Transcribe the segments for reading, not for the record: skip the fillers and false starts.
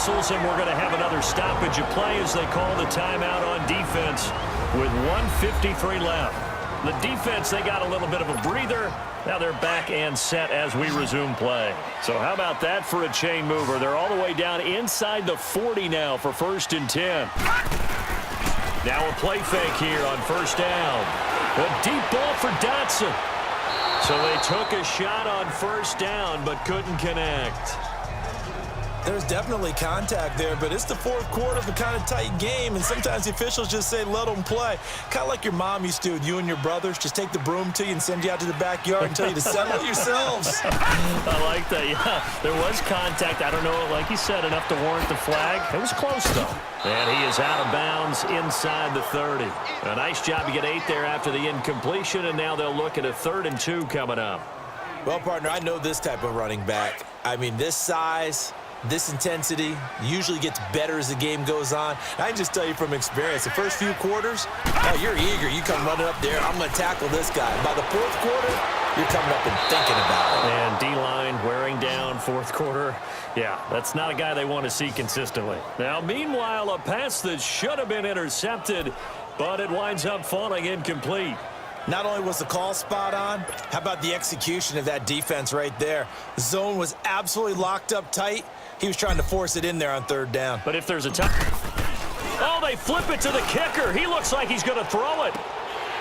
whistles, and we're going to have another stoppage of play as they call the timeout on defense with 1:53 left. The defense, they got a little bit of a breather. Now they're back and set as we resume play. So how about that for a chain mover? They're all the way down inside the 40 now for 1st and 10. Now a play fake here on 1st down. A deep ball for Dotson. So they took a shot on 1st down but couldn't connect. There's definitely contact there, but it's the 4th quarter of a kind of tight game, and sometimes the officials just say let them play. Kind of like your mom used to with you and your brothers. Just take the broom to you and send you out to the backyard and tell you to settle it yourselves. I like that, yeah. There was contact. I don't know, like you said, enough to warrant the flag. It was close, though. And he is out of bounds inside the 30. A nice job to get 8 there after the incompletion, and now they'll look at a 3rd and 2 coming up. Well, partner, I know this type of running back. I mean, this size, this intensity usually gets better as the game goes on. I can just tell you from experience, the first few quarters, oh, you're eager. You come running up there, I'm going to tackle this guy. By the 4th quarter, you're coming up and thinking about it. And D-line wearing down 4th quarter. Yeah, that's not a guy they want to see consistently. Now, meanwhile, a pass that should have been intercepted, but it winds up falling incomplete. Not only was the call spot on, how about the execution of that defense right there? The zone was absolutely locked up tight. He was trying to force it in there on 3rd down. But if there's a time... Oh, they flip it to the kicker. He looks like he's going to throw it.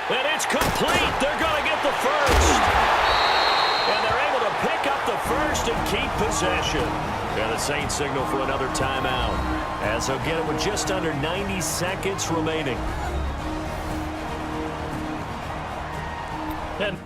And it's complete. They're going to get the first. And they're able to pick up the first and keep possession. And the Saints signal for another timeout, as they'll get it with just under 90 seconds remaining. And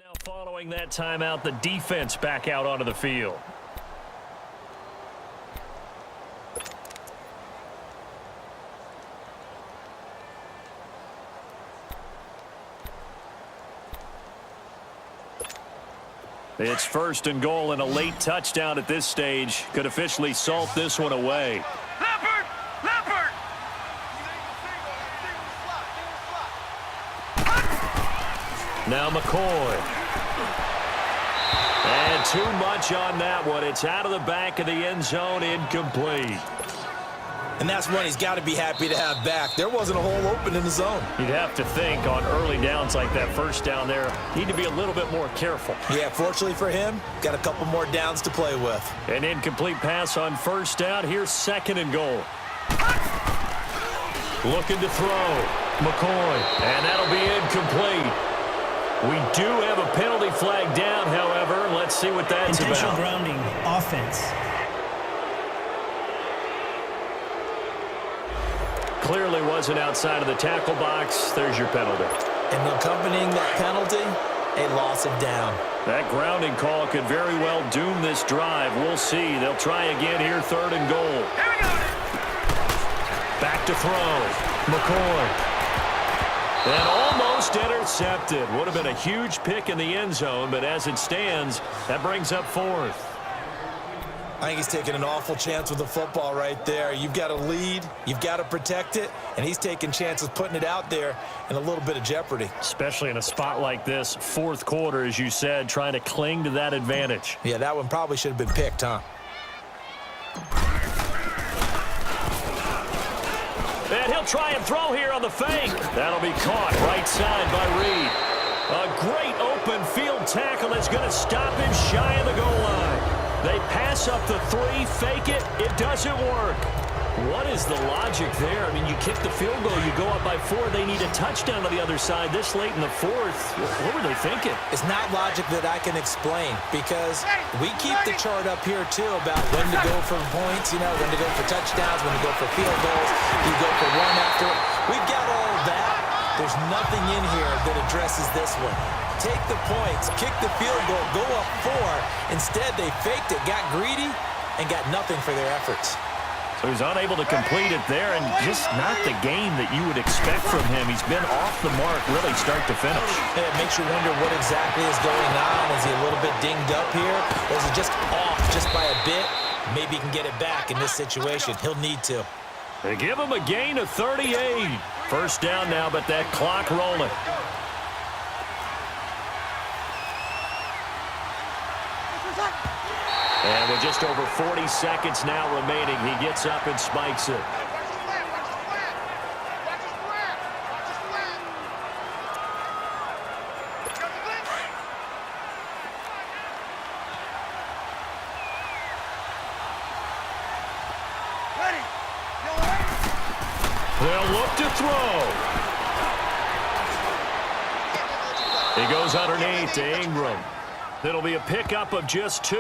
now following that timeout, the defense back out onto the field. It's 1st and goal, and a late touchdown at this stage could officially salt this one away. Now McCoy. And too much on that one. It's out of the back of the end zone, incomplete. And that's one he's got to be happy to have back. There wasn't a hole open in the zone. You'd have to think on early downs like that, 1st down there, need to be a little bit more careful. Yeah, fortunately for him, got a couple more downs to play with. An incomplete pass on 1st down. Here's 2nd and goal. Looking to throw. McCoy. And that'll be incomplete. We do have a penalty flag down, however. Let's see what that's about. Intentional grounding, offense. Clearly wasn't outside of the tackle box. There's your penalty. And accompanying that penalty, a loss of down. That grounding call could very well doom this drive. We'll see. They'll try again here, 3rd and goal. Here we go. Back to throw. McCoy. And almost intercepted. Would have been a huge pick in the end zone, but as it stands, that brings up 4th. I think he's taking an awful chance with the football right there. You've got to lead, you've got to protect it, and he's taking chances putting it out there in a little bit of jeopardy. Especially in a spot like this, 4th quarter, as you said, trying to cling to that advantage. Yeah, that one probably should have been picked, huh? And he'll try and throw here on the fake. That'll be caught right side by Reed. A great open field tackle that's going to stop him shy of the goal line. They pass up the 3, fake it. It doesn't work. What is the logic there? I mean, you kick the field goal, you go up by 4, they need a touchdown to the other side this late in the fourth. What were they thinking? It's not logic that I can explain because we keep the chart up here, too, about when to go for points, when to go for touchdowns, when to go for field goals, you go for one after. We've got all of that. There's nothing in here that addresses this one. Take the points, kick the field goal, go up 4. Instead, they faked it, got greedy, and got nothing for their efforts. So he's unable to complete it there, and just not the game that you would expect from him. He's been off the mark really start to finish. And it makes you wonder what exactly is going on. Is he a little bit dinged up here? Or is he just off just by a bit? Maybe he can get it back in this situation. He'll need to. They give him a gain of 38. First down now, but that clock rolling. And with just over 40 seconds now remaining, he gets up and spikes it. They'll look to throw. He goes underneath to Ingram. It'll be a pickup of just 2,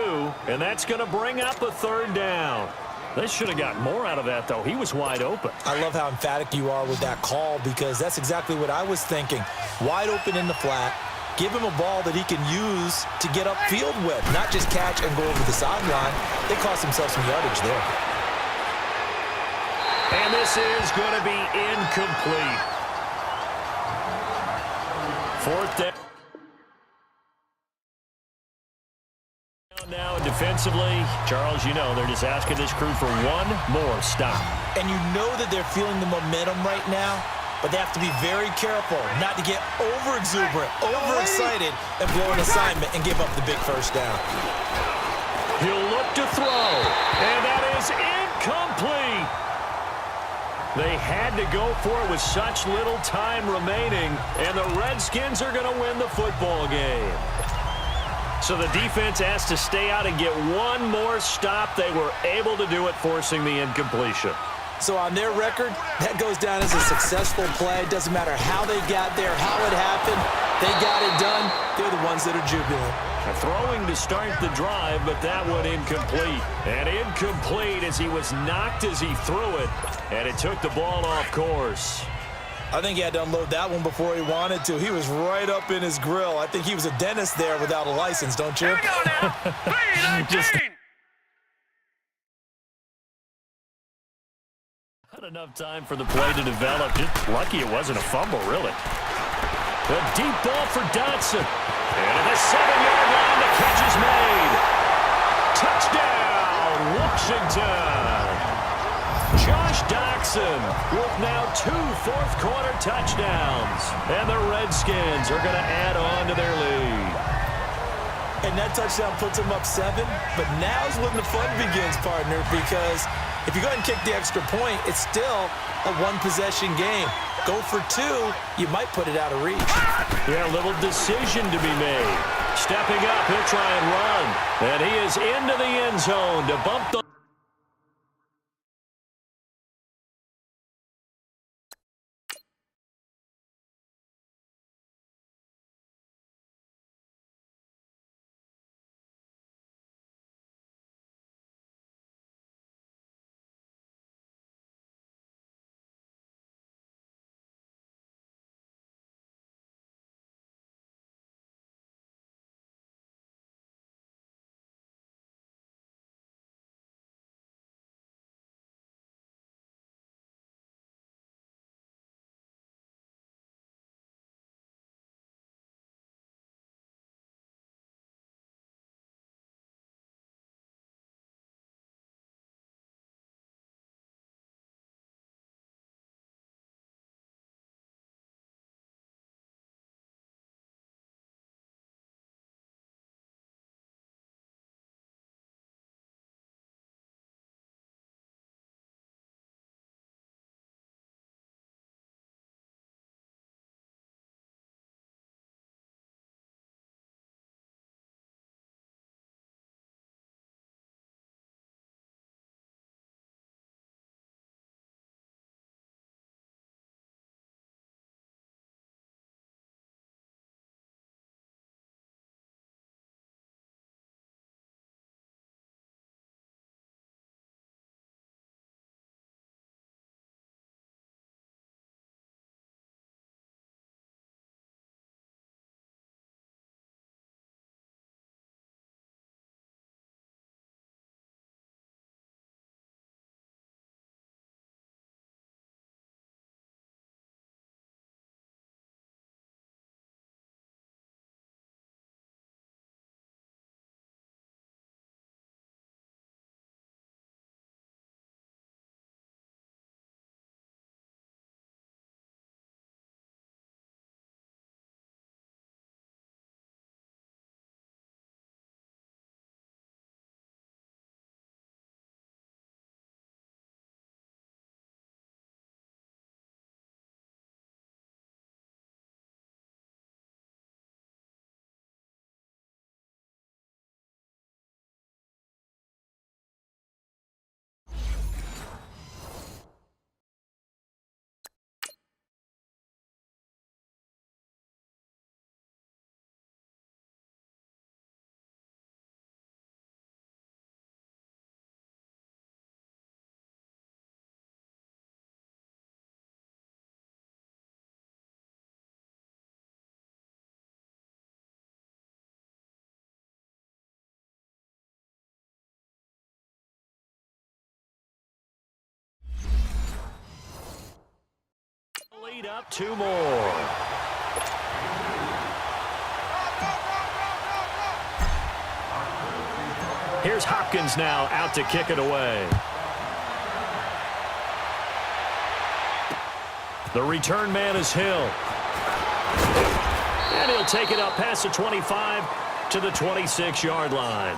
and that's going to bring up a third down. They should have gotten more out of that, though. He was wide open. I love how emphatic you are with that call because that's exactly what I was thinking. Wide open in the flat. Give him a ball that he can use to get upfield with, not just catch and go over the sideline. They cost themselves some yardage there. And this is going to be incomplete. Fourth down. Now defensively, Charles, they're just asking this crew for one more stop. And you know that they're feeling the momentum right now, but they have to be very careful not to get over-exuberant, over-excited, and blow an assignment and give up the big first down. He'll look to throw, and that is incomplete. They had to go for it with such little time remaining, and the Redskins are going to win the football game. So the defense has to stay out and get one more stop. They were able to do it, forcing the incompletion. So on their record, that goes down as a successful play. Doesn't matter how they got there, how it happened. They got it done. They're the ones that are jubilant. Throwing to start the drive, but that one incomplete. And incomplete as he was knocked as he threw it, and it took the ball off course. I think he had to unload that one before he wanted to. He was right up in his grill. I think he was a dentist there without a license, don't you? Here we go now. Just not enough time for the play to develop. Just lucky it wasn't a fumble, really. A deep ball for Dotson. And at the 7-yard line, the catch is made. Touchdown, Washington. Josh Dotson with now 2 fourth-quarter touchdowns. And the Redskins are going to add on to their lead. And that touchdown puts them up 7. But now's when the fun begins, partner, because if you go ahead and kick the extra point, it's still a one-possession game. Go for 2, you might put it out of reach. Yeah, a little decision to be made. Stepping up, he'll try and run. And he is into the end zone to bump the lead up 2 more. Here's Hopkins now out to kick it away. The return man is Hill. And he'll take it up past the 25 to the 26-yard line.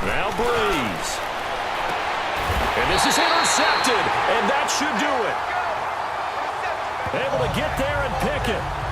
Now Breeze. And this is intercepted, and that should do it. Able to get there and pick it.